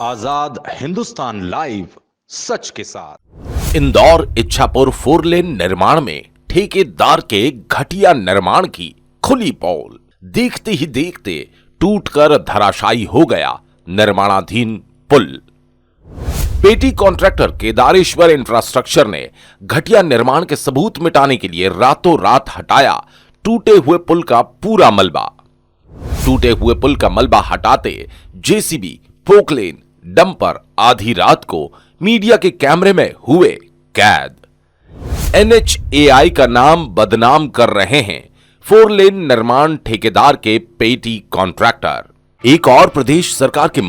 आजाद Hindustan live, सच के साथ। इंदौर इच्छापुर 4 लेन निर्माण में ठेकेदार के घटिया निर्माण की खुली पोल। देखते ही देखते टूटकर धराशायी हो गया निर्माणाधीन पुल। पेटी कॉन्ट्रैक्टर केदारेश्वर इंफ्रास्ट्रक्चर ने घटिया निर्माण के सबूत मिटाने के लिए रातों रात हटाया टूटे हुए पुल का पूरा मलबा। टूटे हुए पुल का मलबा हटाते जेसीबी, पोकलेन, डंपर आधी रात को मीडिया के कैमरे में हुए कैद। NHAI का नाम बदनाम कर रहे हैं 4 लेन निर्माण ठेकेदार के पेटी कॉन्ट्रैक्टर। एक और प्रदेश सरकार के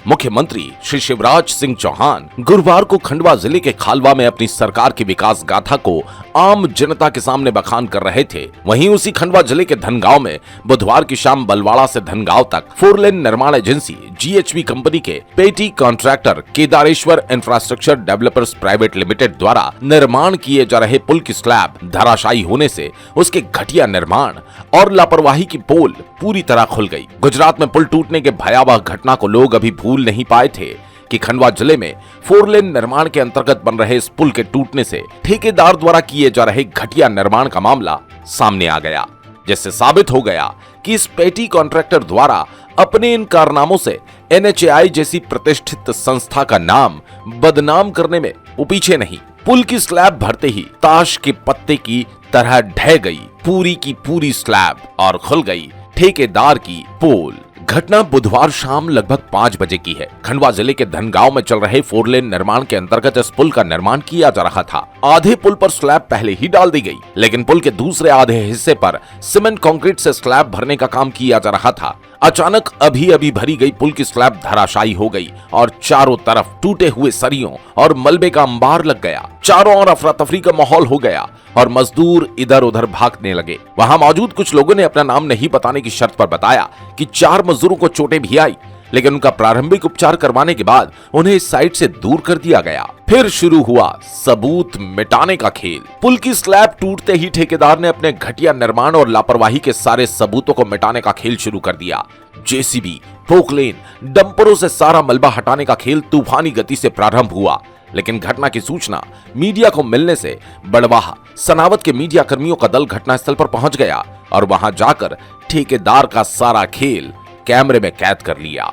मुख्यमंत्री श्री शिवराज सिंह चौहान गुरुवार को खंडवा जिले के खालवा में अपनी सरकार की विकास गाथा को आम जनता के सामने बखान कर रहे थे। वहीं उसी खंडवा जिले के धनगांव में बुधवार की शाम बलवाड़ा से धनगांव तक 4 लेन निर्माण एजेंसी GHV कंपनी के पेटी contractor Kedareshwar infrastructure developers private limited द्वारा निर्माण किए जा रहे पुल की स्लैब धराशायी होने से उसके घटिया निर्माण और लापरवाही की पोल पूरी तरह खुल गई। गुजरात में पुल टूटने के भयावह घटना को लोग अभी भूल नहीं पाए थे कि खंडवा जिले में 4 लेन निर्माण के अंतर्गत बन रहे इस पुल के टूटने से ठेकेदार द्वारा किए जा रहे घटिया निर्माण का मामला सामने आ गया, जिससे साबित हो गया कि इस पेटी कॉन्ट्रैक्टर द्वारा अपने इन कारनामों से NHAI जैसी प्रतिष्ठित संस्था का नाम बदनाम करने में वो पीछे नहीं। पुल की स्लैब भरते ही ताश के पत्ते की तरह ढह गई पूरी की पूरी स्लैब और खुल गई ठेकेदार की पोल। घटना बुधवार शाम लगभग 5 बजे की है। खंडवा जिले के धनगांव में चल रहे 4 लेन निर्माण के अंतर्गत इस पुल का निर्माण किया जा रहा था। आधे पुल पर स्लैब पहले ही डाल दी गई, लेकिन पुल के दूसरे आधे हिस्से पर सीमेंट कंक्रीट से स्लैब भरने का काम किया जा रहा था। अचानक अभी भरी गई पुल की स्लैब धराशायी हो गई और चारों तरफ टूटे हुए सरियों और मलबे का अंबार लग गया। चारों ओर अफरा तफरी का माहौल हो गया और मजदूर इधर उधर भागने लगे। वहां मौजूद कुछ लोगों ने अपना नाम नहीं बताने की शर्त पर बताया कि 4 मजदूरों को चोटें भी आई, लेकिन उनका प्रारंभिक उपचार करवाने के बाद उन्हें इस साइट से दूर कर दिया गया। फिर शुरू हुआ सबूत मिटाने का खेल। पुल की स्लैब टूटते ही ठेकेदार ने अपने घटिया निर्माण और लापरवाही के सारे सबूतों को मिटाने का खेल शुरू कर दिया। जेसीबी, पोकलेन, डंपरों से सारा मलबा हटाने का खेल तूफानी गति से प्रारंभ हुआ, लेकिन घटना की सूचना मीडिया को मिलने से बड़वाह सनावत के मीडिया कर्मियों का दल घटनास्थल पर पहुंच गया और वहां जाकर ठेकेदार का सारा खेल कैमरे में कैद कर लिया।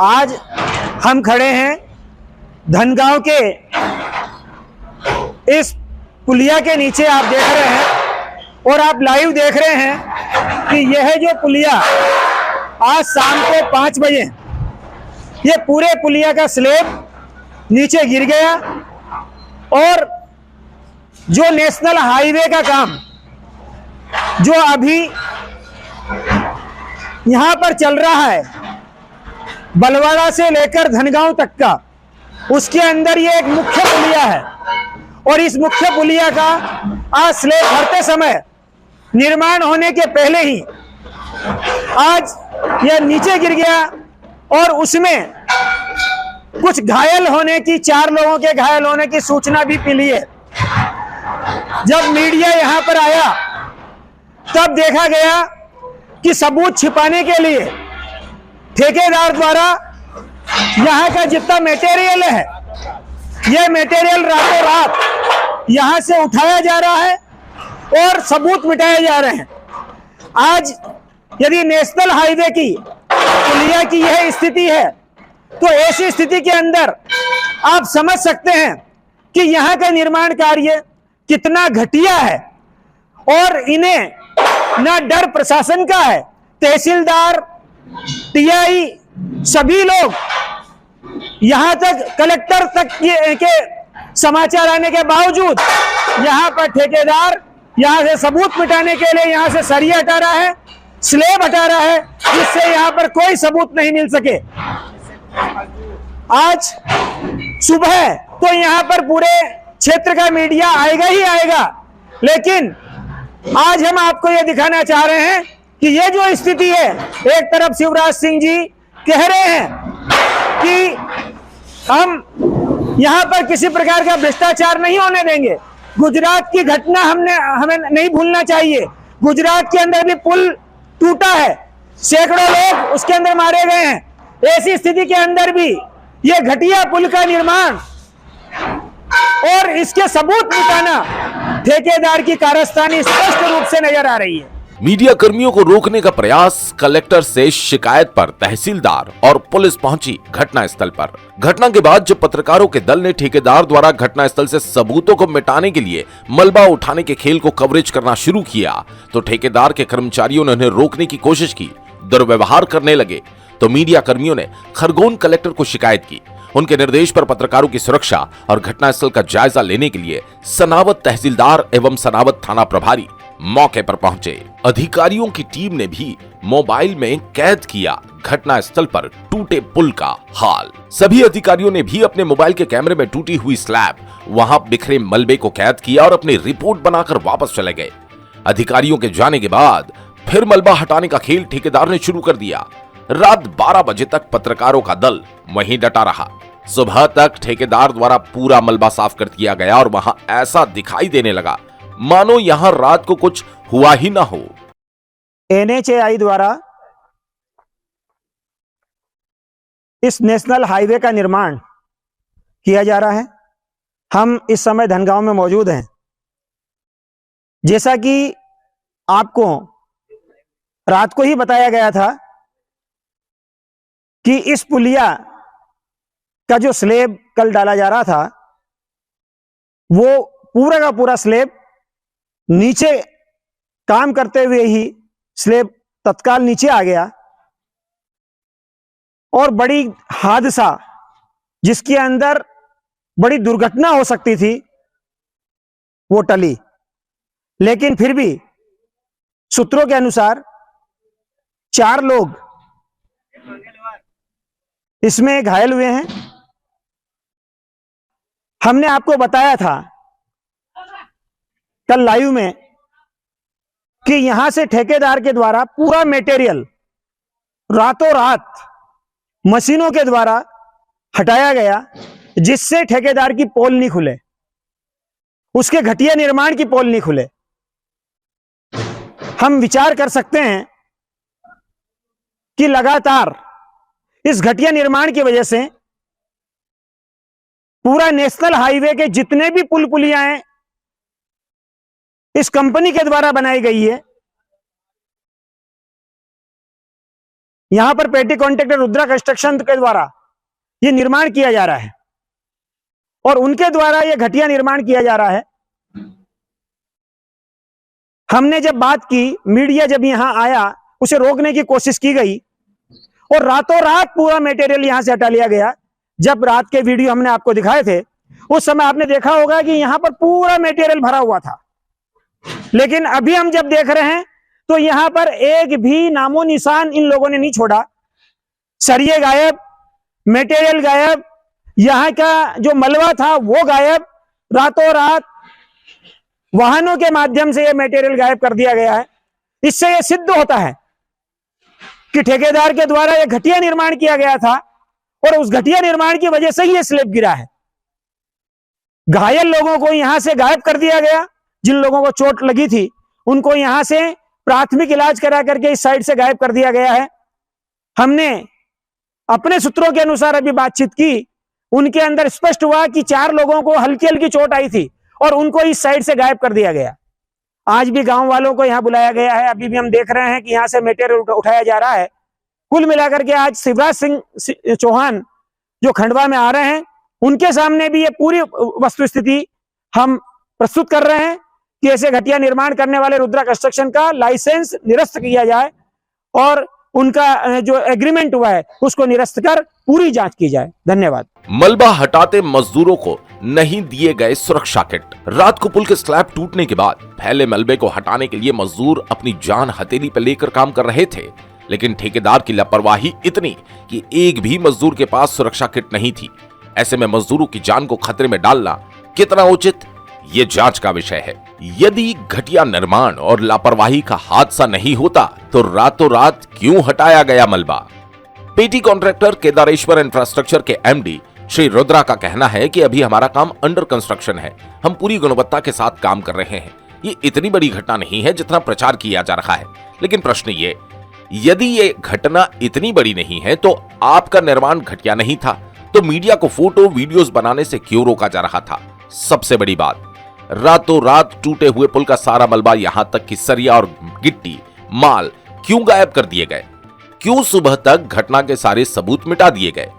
आज हम खड़े हैं धनगांव के इस पुलिया के नीचे। आप देख रहे हैं और आप लाइव देख रहे हैं कि यह जो पुलिया आज शाम को 5 बजे ये पूरे पुलिया का स्लैब नीचे गिर गया और जो नेशनल हाईवे का काम जो अभी यहां पर चल रहा है बलवाड़ा से लेकर धनगांव तक का, उसके अंदर ये एक मुख्य पुलिया है और इस मुख्य पुलिया का आज स्लैब भरते समय निर्माण होने के पहले ही आज यह नीचे गिर गया और उसमें कुछ घायल होने की 4 लोगों के घायल होने की सूचना भी मिली है। जब मीडिया यहां पर आया तब देखा गया कि सबूत छिपाने के लिए ठेकेदार द्वारा यहां का जितना मटेरियल है यह मटेरियल रातों रात यहां से उठाया जा रहा है और सबूत मिटाए जा रहे हैं। आज यदि नेशनल हाईवे की पुलिया की यह स्थिति है तो ऐसी स्थिति के अंदर आप समझ सकते हैं कि यहाँ का निर्माण कार्य कितना घटिया है और इन्हें ना डर प्रशासन का है। तहसीलदार, TI सभी लोग यहाँ तक कलेक्टर तक के समाचार आने के बावजूद यहाँ पर ठेकेदार यहाँ से सबूत मिटाने के लिए यहाँ से सरिया हटा रहा है, स्लैब हटा रहा है, जिससे यहाँ पर कोई सबूत नहीं मिल सके। आज सुबह तो यहाँ पर पूरे क्षेत्र का मीडिया आएगा ही आएगा, लेकिन आज हम आपको ये दिखाना चाह रहे हैं कि ये जो स्थिति है, एक तरफ शिवराज सिंह जी कह रहे हैं कि हम यहाँ पर किसी प्रकार का भ्रष्टाचार नहीं होने देंगे। गुजरात की घटना हमें नहीं भूलना चाहिए। गुजरात के अंदर भी पुल टूटा है, सैकड़ों लोग उसके अंदर मारे गए हैं। ऐसी स्थिति के अंदर भी ये घटिया पुल का निर्माण और इसके सबूत मिटाना ठेकेदार की कारस्तानी स्पष्ट रूप से नजर आ रही है। मीडिया कर्मियों को रोकने का प्रयास, कलेक्टर से शिकायत पर तहसीलदार और पुलिस पहुंची घटनास्थल पर। घटना के बाद जब पत्रकारों के दल ने ठेकेदार द्वारा घटनास्थल से सबूतों को मिटाने के लिए मलबा उठाने के खेल को कवरेज करना शुरू किया, तो ठेकेदार के कर्मचारियों ने उन्हें रोकने की कोशिश की, दुर्व्यवहार करने लगे। तो मीडिया कर्मियों ने खरगोन कलेक्टर को शिकायत की। उनके निर्देश पर पत्रकारों की सुरक्षा और घटनास्थल का जायजा लेने के लिए सनावत तहसीलदार एवं सनावत थाना प्रभारी मौके पर पहुंचे। अधिकारियों की टीम ने भी मोबाइल में कैद किया घटनास्थल पर टूटे पुल का हाल। सभी अधिकारियों ने भी अपने मोबाइल के कैमरे में टूटी हुई स्लैब, वहां बिखरे मलबे को कैद किया और अपनी रिपोर्ट बनाकर वापस चले गए। अधिकारियों के जाने के बाद फिर मलबा हटाने का खेल ठेकेदार ने शुरू कर दिया। रात 12 बजे तक पत्रकारों का दल वहीं डटा रहा। सुबह तक ठेकेदार द्वारा पूरा मलबा साफ कर दिया गया और वहां ऐसा दिखाई देने लगा मानो यहां रात को कुछ हुआ ही ना हो। NHAI द्वारा इस नेशनल हाईवे का निर्माण किया जा रहा है। हम इस समय धनगांव में मौजूद हैं। जैसा कि आपको रात को ही बताया गया था कि इस पुलिया का जो स्लेब कल डाला जा रहा था, वो पूरा का पूरा स्लेब नीचे काम करते हुए ही स्लेब तत्काल नीचे आ गया और बड़ी हादसा, जिसके अंदर बड़ी दुर्घटना हो सकती थी, वो टली। लेकिन फिर भी सूत्रों के अनुसार 4 लोग इसमें घायल हुए हैं। हमने आपको बताया था कल लाइव में कि यहां से ठेकेदार के द्वारा पूरा मटेरियल रातों रात मशीनों के द्वारा हटाया गया, जिससे ठेकेदार की पोल नहीं खुले, उसके घटिया निर्माण की पोल नहीं खुले। हम विचार कर सकते हैं कि लगातार इस घटिया निर्माण की वजह से पूरा नेशनल हाईवे के जितने भी पुल पुलियां हैं इस कंपनी के द्वारा बनाई गई है। यहां पर पेटी कॉन्ट्रैक्टर रुद्रा कंस्ट्रक्शन के द्वारा यह निर्माण किया जा रहा है और उनके द्वारा यह घटिया निर्माण किया जा रहा है। हमने जब बात की, मीडिया जब यहां आया, उसे रोकने की कोशिश की गई और रातों रात पूरा मटेरियल यहां से हटा लिया गया। जब रात के वीडियो हमने आपको दिखाए थे, उस समय आपने देखा होगा कि यहां पर पूरा मटेरियल भरा हुआ था। लेकिन अभी हम जब देख रहे हैं तो यहां पर एक भी नामो निशान इन लोगों ने नहीं छोड़ा। सरिये गायब, मटेरियल गायब, यहां का जो मलबा था वो गायब। रातों रात वाहनों के माध्यम से यह मटेरियल गायब कर दिया गया है। इससे यह सिद्ध होता है कि ठेकेदार के द्वारा यह घटिया निर्माण किया गया था और उस घटिया निर्माण की वजह से ही यह स्लैब गिरा है। घायल लोगों को यहां से गायब कर दिया गया। जिन लोगों को चोट लगी थी उनको यहां से प्राथमिक इलाज करा करके इस साइड से गायब कर दिया गया है। हमने अपने सूत्रों के अनुसार अभी बातचीत की, उनके अंदर स्पष्ट हुआ कि 4 लोगों को हल्की हल्की चोट आई थी और उनको इस साइड से गायब कर दिया गया। आज भी गांव वालों को यहां बुलाया गया है। अभी भी हम देख रहे हैं कि यहां से मटेरियल उठाया जा रहा है। कुल मिलाकर के आज शिवराज सिंह चौहान जो खंडवा में आ रहे हैं, उनके सामने भी ये पूरी वस्तुस्थिति हम प्रस्तुत कर रहे हैं कि ऐसे घटिया निर्माण करने वाले रुद्रा कंस्ट्रक्शन का लाइसेंस निरस्त किया जाए और उनका जो एग्रीमेंट हुआ है उसको निरस्त कर पूरी जांच की जाए। धन्यवाद। मलबा हटाते मजदूरों को नहीं दिए गए सुरक्षा किट। रात को पुल के स्लैब टूटने के बाद फैले मलबे को हटाने के लिए मजदूर अपनी जान हथेली पर लेकर काम कर रहे थे, लेकिन ठेकेदार की लापरवाही इतनी कि एक भी मजदूर के पास सुरक्षा किट नहीं थी। ऐसे में मजदूरों की जान को खतरे में डालना कितना उचित, ये जांच का विषय है। यदि घटिया निर्माण और लापरवाही का हादसा नहीं होता तो रातों रात क्यों हटाया गया मलबा? पेटी कॉन्ट्रैक्टर केदारेश्वर इंफ्रास्ट्रक्चर के एमडी श्री रुद्रा का कहना है कि अभी हमारा काम अंडर कंस्ट्रक्शन है, हम पूरी गुणवत्ता के साथ काम कर रहे हैं। ये इतनी बड़ी घटना नहीं है जितना प्रचार किया जा रहा है। लेकिन प्रश्न ये, यदि ये घटना इतनी बड़ी नहीं है तो आपका निर्माण घटिया नहीं था, तो मीडिया को फोटो वीडियोस बनाने से क्यों रोका जा रहा था? सबसे बड़ी बात, रातों रात टूटे हुए पुल का सारा मलबा, यहां तक कि सरिया और गिट्टी माल क्यों गायब कर दिए गए? क्यों सुबह तक घटना के सारे सबूत मिटा दिए गए?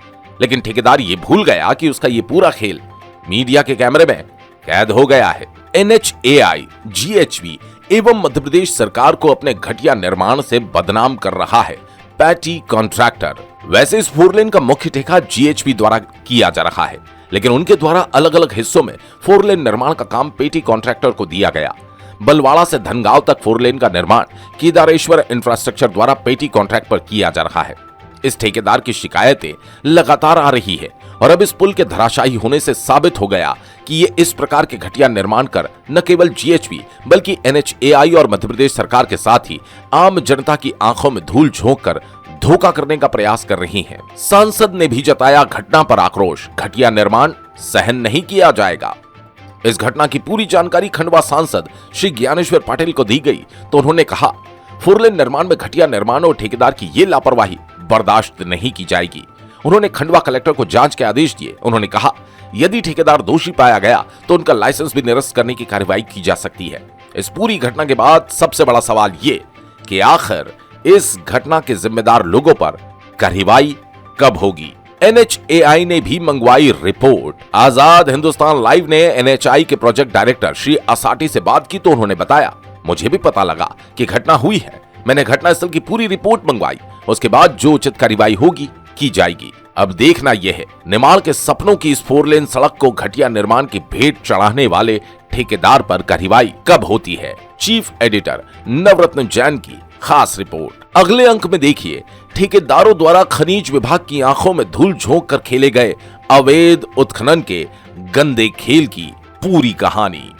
लेकिन ठेकेदार ये भूल गया कि उसका ये पूरा खेल मीडिया के कैमरे में कैद हो गया है। NHAI, GHB एवं मध्य प्रदेश सरकार को अपने घटिया निर्माण से बदनाम कर रहा है पैटी कॉन्ट्रैक्टर। वैसे इस 4 लेन का मुख्य ठेका GHB द्वारा किया जा रहा है, लेकिन उनके द्वारा अलग अलग हिस्सों में 4 लेन निर्माण का काम पेटी कॉन्ट्रैक्टर को दिया गया। बलवाड़ा से धनगांव तक 4 लेन का निर्माण केदारेश्वर इंफ्रास्ट्रक्चर द्वारा पेटी कॉन्ट्रैक्ट पर किया जा रहा है। इस ठेकेदार की शिकायतें लगातार आ रही है और अब इस पुल के धराशायी होने से साबित हो गया कि ये इस प्रकार के घटिया निर्माण कर न केवल GHB बल्कि NHAI और मध्य प्रदेश सरकार के साथ ही आम जनता की आंखों में धूल झोंक कर धोखा करने का प्रयास कर रही हैं। सांसद ने भी जताया घटना पर आक्रोश, घटिया निर्माण सहन नहीं किया जाएगा। इस घटना की पूरी जानकारी खंडवा सांसद श्री ज्ञानेश्वर पाटिल को दी गई तो उन्होंने कहा, 4 लेन निर्माण में घटिया निर्माण और ठेकेदार की ये लापरवाही बर्दाश्त नहीं की जाएगी। उन्होंने खंडवा कलेक्टर को जांच के आदेश दिए। उन्होंने कहा, यदि ठेकेदार दोषी पाया गया तो उनका लाइसेंस भी निरस्त करने की कार्रवाई की जा सकती है। इस पूरी घटना के बाद सबसे बड़ा सवाल ये कि आखिर इस घटना के जिम्मेदार लोगों पर कार्रवाई कब होगी? NHAI ने भी मंगवाई रिपोर्ट। आजाद हिंदुस्तान लाइव ने NHAI के प्रोजेक्ट डायरेक्टर श्री असाटी से बात की तो उन्होंने बताया, मुझे भी पता लगा कि घटना हुई है। मैंने घटनास्थल की पूरी रिपोर्ट मंगवाई, उसके बाद जो उचित कार्रवाई होगी की जाएगी। अब देखना यह है निर्माण के सपनों की इस 4 लेन सड़क को घटिया निर्माण की भेंट चढ़ाने वाले ठेकेदार पर कार्रवाई कब होती है। चीफ एडिटर नवरत्न जैन की खास रिपोर्ट। अगले अंक में देखिए, ठेकेदारों द्वारा खनिज विभाग की आंखों में धूल झोंक कर खेले गए अवैध उत्खनन के गंदे खेल की पूरी कहानी।